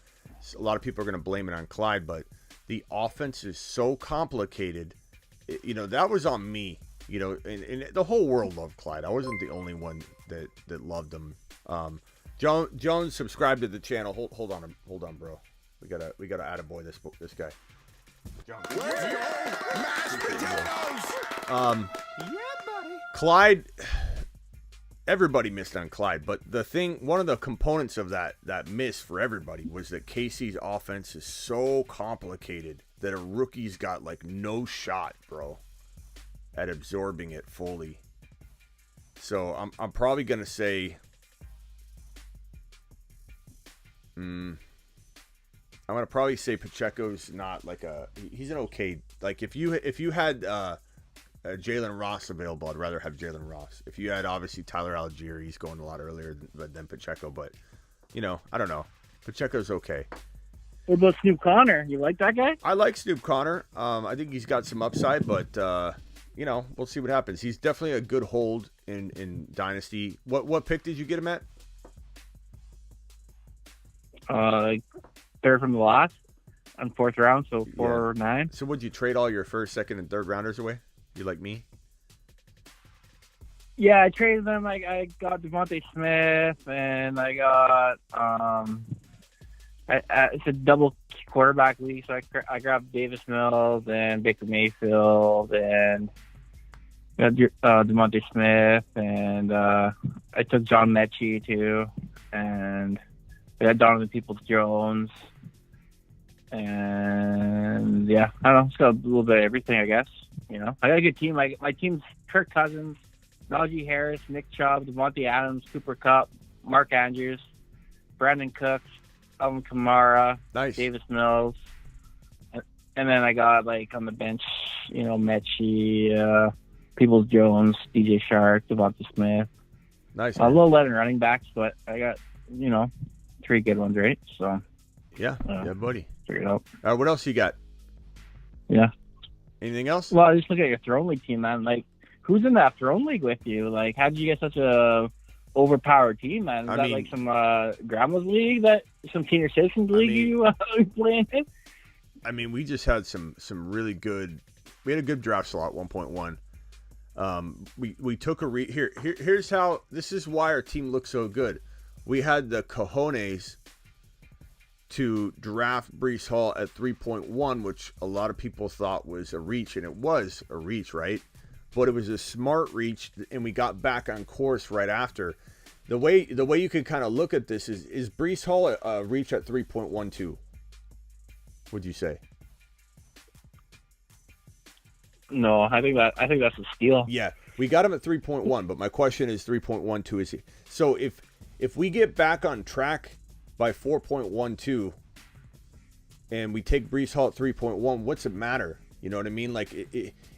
a lot of people are going to blame it on Clyde, but the offense is so complicated. That was on me. And the whole world loved Clyde. I wasn't the only one that loved him. Jones subscribed to the channel. Hold on, bro. We gotta attaboy this guy. Jones. Let's go, mashed potatoes. Yeah, buddy. Clyde. Everybody missed on Clyde, but one of the components of that miss for everybody was that KC's offense is so complicated that a rookie's got like no shot, bro. at absorbing it fully. So I'm probably gonna say, I'm gonna probably say Pacheco's not like he's an okay, like if you had Jalen Ross available, I'd rather have Jalen Ross. If you had obviously Tyler Algier, he's going a lot earlier than Pacheco, but I don't know. Pacheco's okay. What about Snoop Connor? You like that guy? I like Snoop Connor. I think he's got some upside, but we'll see what happens. He's definitely a good hold in Dynasty. What pick did you get him at? Third from the last on 4th round, so 4 or 9. So would you trade all your first, second, and third rounders away? You like me? Yeah, I traded them. I got Devontae Smith, and I got it's a double quarterback league, so I grabbed Davis Mills and Baker Mayfield and Devontae Smith, and I took John Mechie too, and I had Donovan Peoples-Jones, and yeah, I don't know, just got a little bit of everything, I guess. I got a good team. My team's Kirk Cousins, Najee Harris, Nick Chubb, Devontae Adams, Cooper Kupp, Mark Andrews, Brandon Cooks, Alvin Kamara, Nice. Davis Mills, and then I got on the bench, Mechie, Peoples-Jones, DJ Shark, Devontae Smith. Nice. A little light in running backs, but I got 3 good ones, right? So yeah, buddy. figure it out. All right, what else you got? Yeah. Anything else? Well, I just look at your Throne League team, man. Who's in that Throne League with you? How did you get such a overpowered team, man? Is that some grandma's league, some senior citizens league you playing in? I mean, we just had some really good. We had a good draft slot 1.1. We took here's how. This is why our team looks so good. We had the cojones to draft Breece Hall at 3.1, which a lot of people thought was a reach, and it was a reach, right? But it was a smart reach, and we got back on course right after. The way you can kind of look at this is Breece Hall a reach at 3.12? Would you say? No, I think that's a steal. Yeah, we got him at 3.1, but my question is 3.12 is he? So if we get back on track by 4.12 and we take Breece Hall at 3.1, what's it matter? You know what I mean?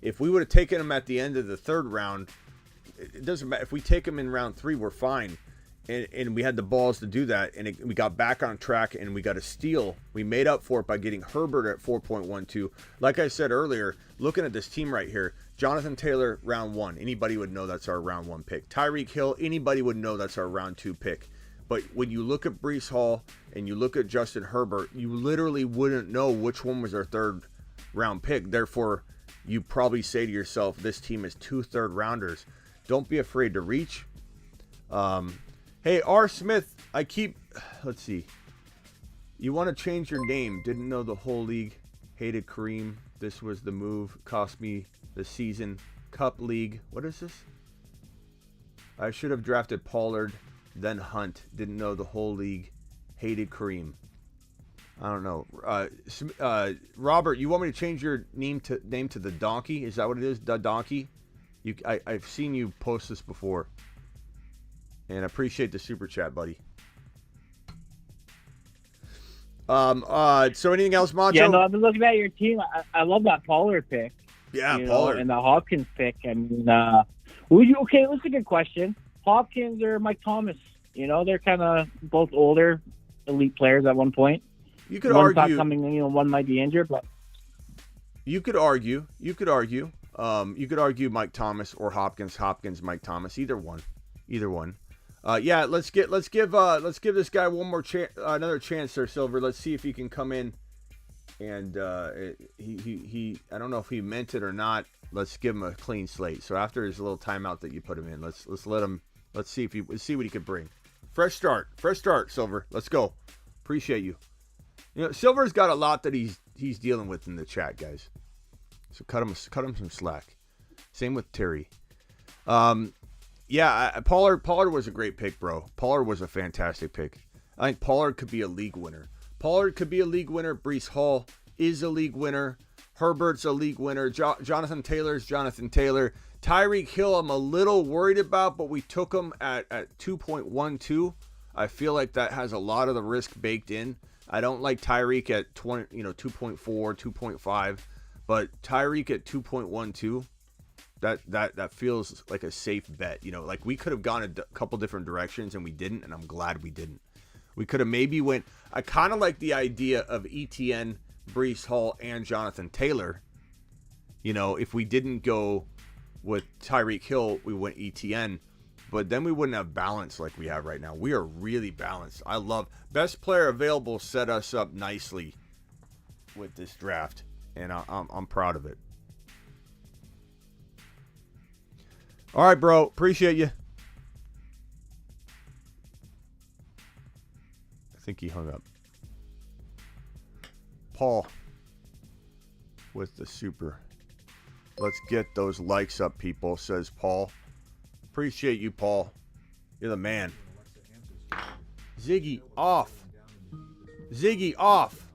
If we would have taken him at the end of the 3rd round, it doesn't matter. If we take him in round 3, we're fine. And we had the balls to do that, and we got back on track, and we got a steal. We made up for it by getting Herbert at 4.12. Like I said earlier, looking at this team right here, Jonathan Taylor, round 1. Anybody would know that's our round 1 pick. Tyreek Hill, anybody would know that's our round 2 pick. But when you look at Breece Hall and you look at Justin Herbert, you literally wouldn't know which one was our 3rd round pick. Therefore, you probably say to yourself, this team is 2 3rd-rounders. Don't be afraid to reach. Hey, R. Smith, let's see. You want to change your name. Didn't know the whole league. Hated Kareem. This was the move. Cost me the season. Cup League. What is this? I should have drafted Pollard, then Hunt. Didn't know the whole league. Hated Kareem. I don't know. Robert, you want me to change your name to the Donkey? Is that what it is? The Donkey? I've seen you post this before. And I appreciate the super chat, buddy. So anything else, Macho? Yeah, no, I've been looking at your team. I love that Pollard pick. Yeah, Pollard. And the Hopkins pick. I mean, that's a good question. Hopkins or Mike Thomas? They're kind of both older, elite players at one point. You could One's argue. not coming, one might be injured, but You could argue. You could argue Mike Thomas or Hopkins, Mike Thomas. Either one. Yeah, let's give this guy one more another chance there, Silver. Let's see if he can come in. And he I don't know if he meant it or not. Let's give him a clean slate. So after his little timeout that you put him in, let's see what he could bring. Fresh start, Silver. Let's go. Appreciate you. Silver's got a lot that he's dealing with in the chat, guys. So cut him some slack. Same with Terry. Yeah, Pollard was a great pick, bro. Pollard was a fantastic pick. I think Pollard could be a league winner. Breece Hall is a league winner. Herbert's a league winner. Jonathan Taylor's Jonathan Taylor. Tyreek Hill, I'm a little worried about, but we took him at 2.12. I feel like that has a lot of the risk baked in. I don't like Tyreek at 2.4, 2.5, but Tyreek at 2.12. That feels like a safe bet. Like we could have gone a couple different directions and we didn't, and I'm glad we didn't. We could have maybe went. I kind of like the idea of ETN, Breece Hall, and Jonathan Taylor. If we didn't go with Tyreek Hill, we went ETN, but then we wouldn't have balance like we have right now. We are really balanced. I love best player available set us up nicely with this draft, and I'm proud of it. All right, bro. Appreciate you. I think he hung up. Paul with the super. Let's get those likes up, people, says Paul. Appreciate you, Paul. You're the man. Ziggy off. Ziggy off.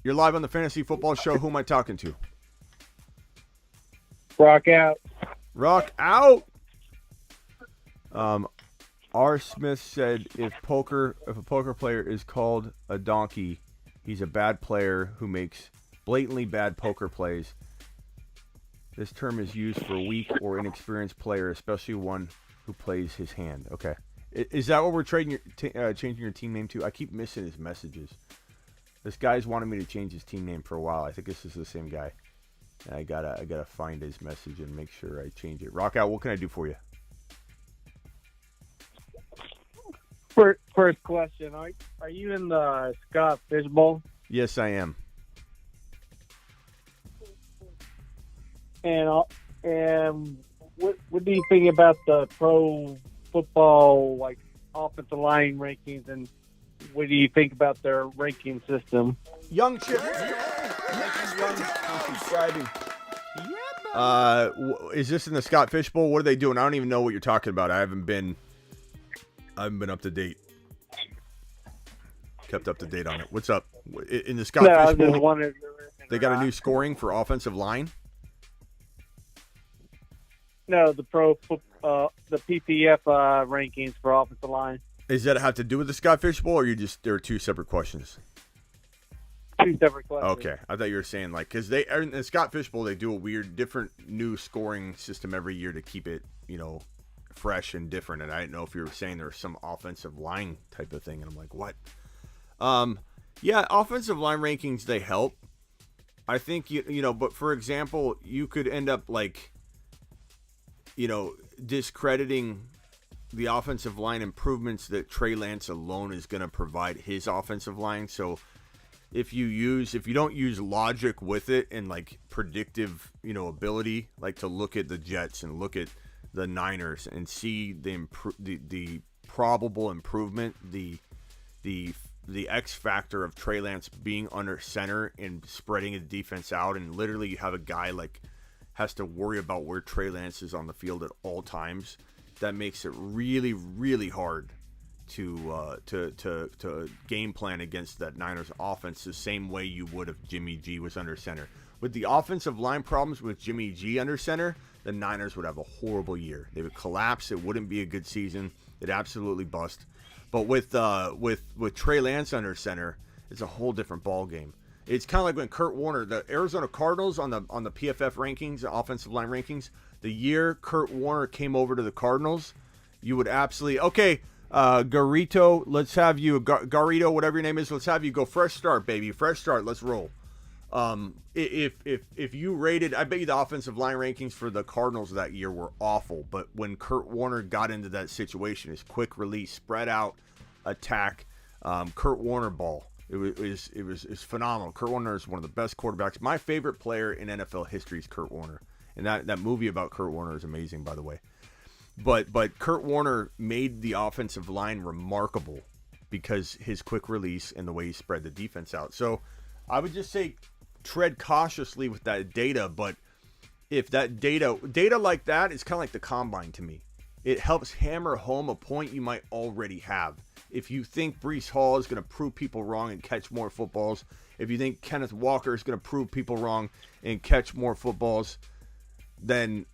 You're live on the Fantasy Football Show. Who am I talking to? Rock out. Rock out. R. Smith said if a poker player is called a donkey, he's a bad player who makes blatantly bad poker plays. This term is used for a weak or inexperienced player, especially one who plays his hand. Okay. Is that what we're changing your team name to? I keep missing his messages. This guy's wanted me to change his team name for a while. I think this is the same guy. I gotta find his message and make sure I change it. Rock out. What can I do for you? First question: Are you in the Scott Fishbowl? Yes, I am. And what do you think about the pro football offensive line rankings, and what do you think about their ranking system? Young Chip. Subscribing. Is this in the Scott Fishbowl? What are they doing? I don't even know what you're talking about. I haven't been up to date. Kept up to date on it. What's up? In the Scott Fishbowl, they got a new scoring for offensive line? No, the PPF rankings for offensive line. Does that have to do with the Scott Fishbowl, or there are two separate questions? Two separate questions. Okay, I thought you were saying because they in the Scott Fishbowl they do a weird, different new scoring system every year to keep it fresh and different. And I didn't know if you were saying there's some offensive line type of thing, and I'm like, what? Yeah, offensive line rankings, they help. I think but for example, you could end up discrediting the offensive line improvements that Trey Lance alone is going to provide his offensive line. So if you don't use logic with it and predictive, ability, to look at the Jets and look at the Niners and see the probable improvement, the X factor of Trey Lance being under center and spreading the defense out, and literally you have a guy has to worry about where Trey Lance is on the field at all times. That makes it really, really hard to game plan against that Niners offense the same way you would if Jimmy G was under center. With the offensive line problems with Jimmy G under center, the Niners would have a horrible year. They would collapse. It wouldn't be a good season. It'd absolutely bust. But with Trey Lance under center, it's a whole different ball game. It's kind of like when Kurt Warner, the Arizona Cardinals on the PFF rankings, the offensive line rankings, the year Kurt Warner came over to the Cardinals, you would absolutely Garito, let's have you Garito, whatever your name is, let's have you go fresh start, baby, fresh start, let's roll. If you rated, I bet you the offensive line rankings for the Cardinals that year were awful, but when Kurt Warner got into that situation, his quick release, spread out, attack, Kurt Warner ball. It was phenomenal. Kurt Warner is one of the best quarterbacks. My favorite player in NFL history is Kurt Warner. And that movie about Kurt Warner is amazing, by the way. But Kurt Warner made the offensive line remarkable because his quick release and the way he spread the defense out. So I would just say tread cautiously with that data. But if that data like that is kind of like the combine to me. it helps hammer home a point you might already have. If you think Breece Hall is going to prove people wrong and catch more footballs, if you think Kenneth Walker is going to prove people wrong and catch more footballs, then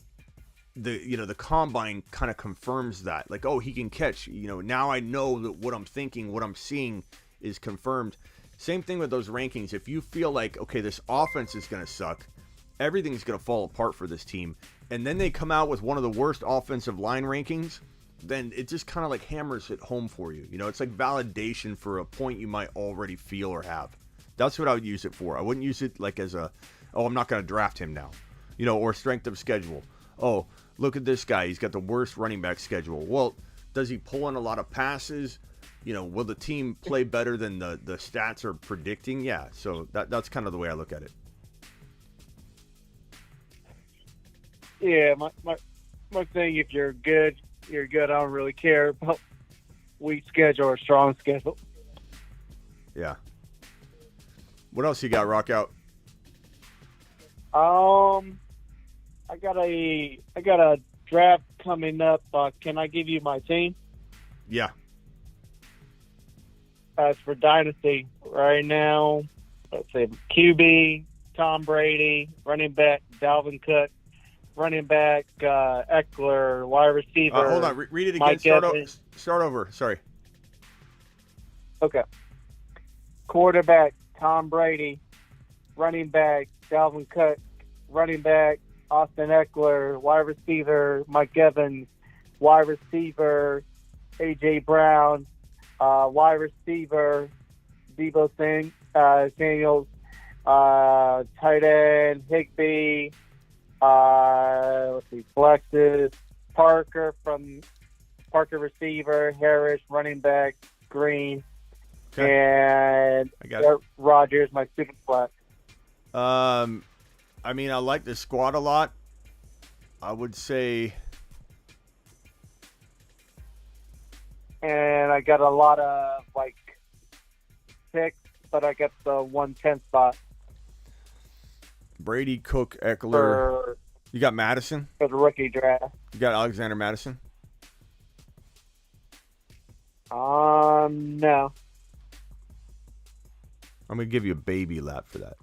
the combine kind of confirms that. Like, oh, he can catch. Now I know that what I'm thinking, what I'm seeing is confirmed. Same thing with those rankings. If you feel like, okay, this offense is going to suck, everything's going to fall apart for this team, and then they come out with one of the worst offensive line rankings, then it just kind of like hammers it home for you. It's like validation for a point you might already feel or have. That's what I would use it for. I wouldn't use it like as I'm not going to draft him now, or strength of schedule. Oh, look at this guy. He's got the worst running back schedule. Well, does he pull in a lot of passes? Will the team play better than the stats are predicting? Yeah. So that's kind of the way I look at it. Yeah, my thing, if you're good, you're good. I don't really care about weak schedule or strong schedule. Yeah. What else you got, Rock Out? I got a draft coming up. Can I give you my team? Yeah. As for Dynasty right now, let's say QB, Tom Brady, running back, Dalvin Cook, running back, Eckler, wide receiver. Hold on. Read it again. Start over. Sorry. Okay. Quarterback, Tom Brady. Running back, Dalvin Cook. Running back, Austin Eckler. Wide receiver, Mike Evans. Wide receiver, A.J. Brown. Wide receiver, Debo Samuels. Tight end, Higbee. Let's see, flexes, Parker receiver, Harris running back, Green, and I got it. Rogers, my super flex. I like the squad a lot. I would say, and I got a lot of picks, but I got the 110 spot. Brady, Cook, Eckler. You got Madison? For the rookie draft. You got Alexander Madison? No. I'm going to give you a baby lap for that.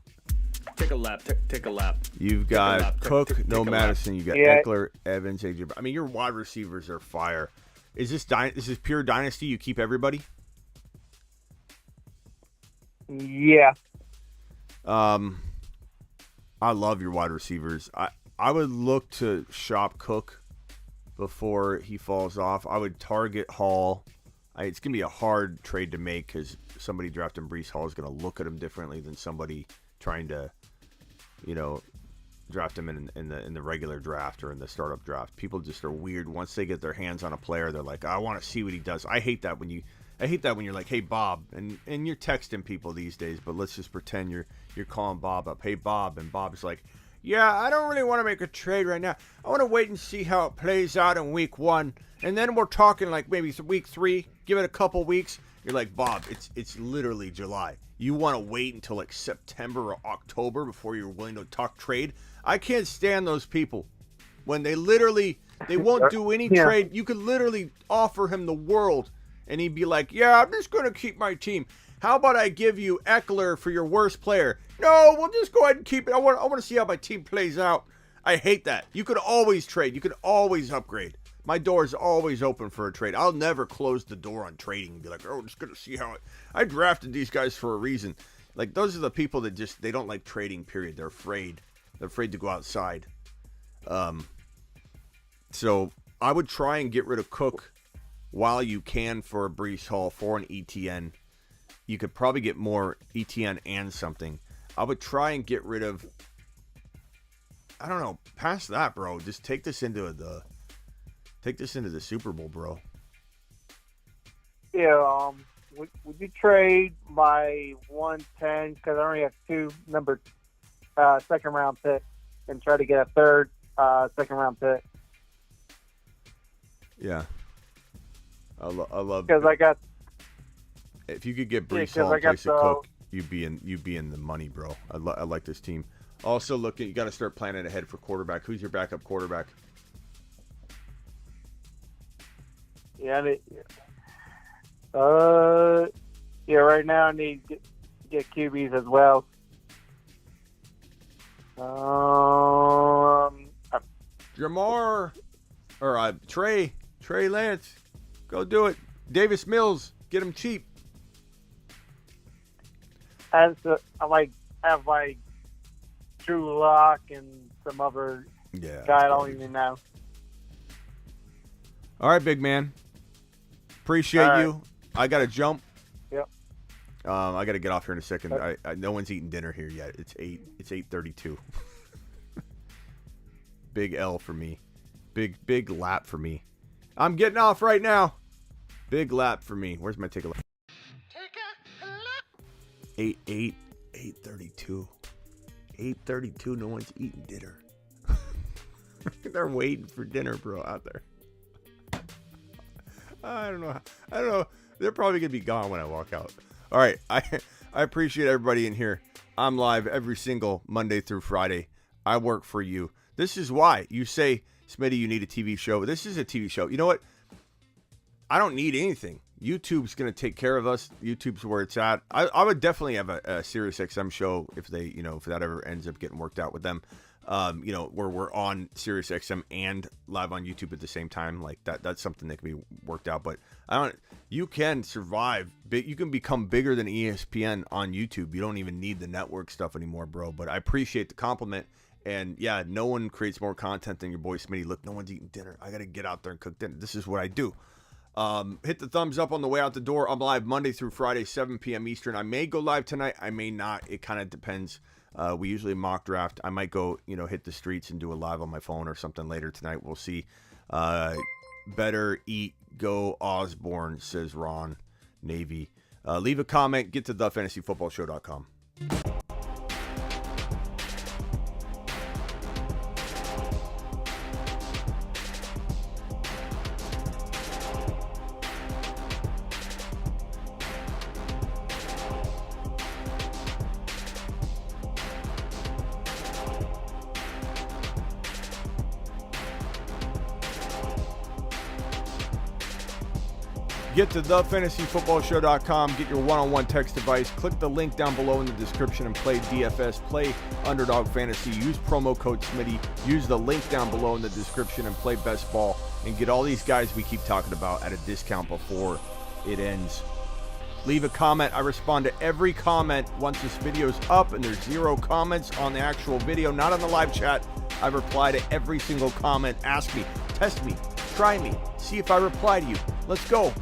Take a lap. Take a lap. You've got Cook, take Madison. You got Eckler, Evans, AJ. Your wide receivers are fire. Is this pure Dynasty? You keep everybody? Yeah. I love your wide receivers. I would look to shop Cook before he falls off. I would target Hall. It's going to be a hard trade to make because somebody drafting Breece Hall is going to look at him differently than somebody trying to, draft him in the regular draft or in the startup draft. People just are weird. Once they get their hands on a player, they're like, I want to see what he does. I hate that when you're like, hey, Bob, and you're texting people these days, but let's just pretend you're calling Bob up. Hey, Bob, and Bob's like, yeah, I don't really want to make a trade right now. I want to wait and see how it plays out in week 1, and then we're talking like maybe week 3. Give it a couple weeks. You're like, Bob, it's literally July. You want to wait until like September or October before you're willing to talk trade? I can't stand those people when they won't do any trade. You could literally offer him the world and he'd be like, yeah, I'm just going to keep my team. How about I give you Eckler for your worst player? No, we'll just go ahead and keep it. I want to see how my team plays out. I hate that. You could always trade. You could always upgrade. My door is always open for a trade. I'll never close the door on trading and be like, oh, just going to see how I drafted these guys for a reason. Like, those are the people that they don't like trading, period. They're afraid. They're afraid to go outside. So I would try and get rid of Cook while you can for a Breece Hall, for an ETN. You could probably get more ETN and something. I would try and get rid of, I don't know, past that, bro. Just take this into the Super Bowl, bro. Yeah, would you trade my 110, because I only have 2 second round picks, and try to get a third second round pick? Yeah. I love, because I got, if you could get Breece Hall in place of Cook, you'd be in the money, bro. I like this team. Also, you got to start planning ahead for quarterback. Who's your backup quarterback? Yeah, right now I need to get QBs as well. Jamar or Trey Lance, go do it. Davis Mills, get him cheap. I have like Drew Lock and some other guy I don't even know. All right, big man. Appreciate you. I got to jump. Yep. I got to get off here in a second. No one's eating dinner here yet. It's 8:32. Big L for me. Big lap for me. I'm getting off right now. Big lap for me. Where's my take a lap? 8:32. 8:32. No one's eating dinner. They're waiting for dinner, bro, out there. I don't know. They're probably gonna be gone when I walk out. All right. I appreciate everybody in here. I'm live every single Monday through Friday. I work for you. This is why you say, Smitty, you need a TV show. This is a TV show. You know what? I don't need anything. YouTube's going to take care of us. YouTube's where it's at. I would definitely have a Sirius XM show if that ever ends up getting worked out with them. Where we're on Sirius XM and live on YouTube at the same time. Like that's something that can be worked out. But you can survive. You can become bigger than ESPN on YouTube. You don't even need the network stuff anymore, bro. But I appreciate the compliment. And yeah, no one creates more content than your boy Smitty. Look, no one's eating dinner. I got to get out there and cook dinner. This is what I do. Hit the thumbs up on the way out the door. I'm live Monday through Friday, 7 p.m. Eastern. I may go live tonight. I may not. It kind of depends. We usually mock draft. I might go, hit the streets and do a live on my phone or something later tonight. We'll see. Better eat, go Osborne, says Ron Navy. Leave a comment. Get to thefantasyfootballshow.com. Get to thefantasyfootballshow.com. Get your one-on-one text device. Click the link down below in the description and play DFS. Play Underdog Fantasy. Use promo code Smitty. Use the link down below in the description and play Best Ball. And get all these guys we keep talking about at a discount before it ends. Leave a comment. I respond to every comment once this video's up, and there's 0 comments on the actual video, not on the live chat. I reply to every single comment. Ask me, test me, try me, see if I reply to you. Let's go.